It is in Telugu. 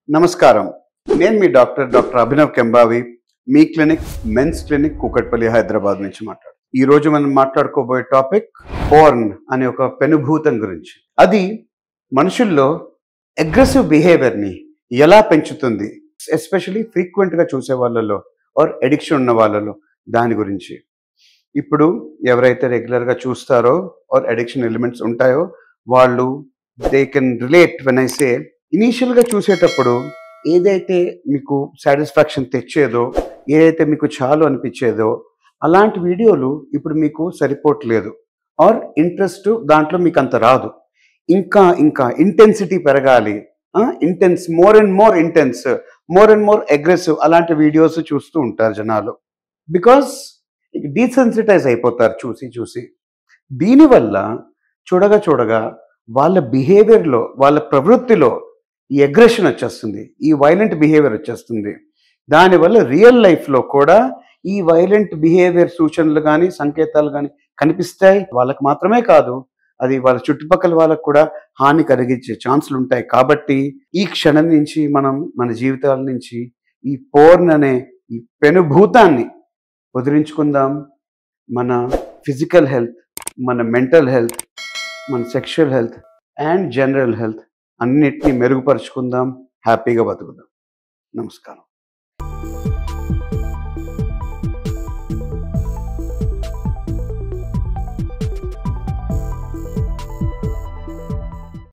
నమస్కారం. నేను మీ డాక్టర్ అభినవ్ కెంబావి. మీ clinic men's clinic Kukatpally Hyderabad నుంచి ఈ రోజు మనం మాట్లాడుకోబోయే టాపిక్ పోర్న్ అనే ఒక పెనుభూతం గురించి. అది మనుషుల్లో అగ్రెసివ్ బిహేవియర్ని ఎలా పెంచుతుంది, ఎస్పెషలీ ఫ్రీక్వెంట్గా చూసే వాళ్ళలో ఆర్ ఎడిక్షన్ ఉన్న వాళ్ళలో దాని గురించి. ఇప్పుడు ఎవరైతే రెగ్యులర్గా చూస్తారో ఆర్ అడిక్షన్ ఎలిమెంట్స్ ఉంటాయో వాళ్ళు they can relate when I say ఇనీషియల్గా చూసేటప్పుడు ఏదైతే మీకు సాటిస్ఫాక్షన్ తెచ్చేదో, ఏదైతే మీకు చాలు అనిపించేదో అలాంటి వీడియోలు ఇప్పుడు మీకు సరిపోవట్లేదు ఆర్ ఇంట్రెస్ట్ దాంట్లో మీకు అంత రాదు. ఇంకా ఇంకా ఇంటెన్సిటీ పెరగాలి, మోర్ అండ్ మోర్ అగ్రెసివ్ అలాంటి వీడియోస్ చూస్తూ ఉంటారు జనాలు. బికాస్ డీసెన్సిటైజ్ అయిపోతారు చూసి చూసి. దీనివల్ల చూడగా వాళ్ళ బిహేవియర్లో, వాళ్ళ ప్రవృత్తిలో ఈ అగ్రెషన్ వచ్చేస్తుంది, ఈ వైలెంట్ బిహేవియర్ వచ్చేస్తుంది. దానివల్ల రియల్ లైఫ్లో కూడా ఈ వైలెంట్ బిహేవియర్ సూచనలు కానీ సంకేతాలు కానీ కనిపిస్తాయి. వాళ్ళకి మాత్రమే కాదు, అది వాళ్ళ చుట్టుపక్కల వాళ్ళకు కూడా హాని కలిగించే ఛాన్సులు ఉంటాయి. కాబట్టి ఈ క్షణం నుంచి మనం మన జీవితాల నుంచి ఈ పోర్న్ అనే ఈ పెనుభూతాన్ని వదిలించుకుందాం. మన ఫిజికల్ హెల్త్, మన మెంటల్ హెల్త్, మన sexual health and general health అన్నిటినీ మెరుగుపరుచుకుందాం. హ్యాపీగా బతుకుదాం. నమస్కారం.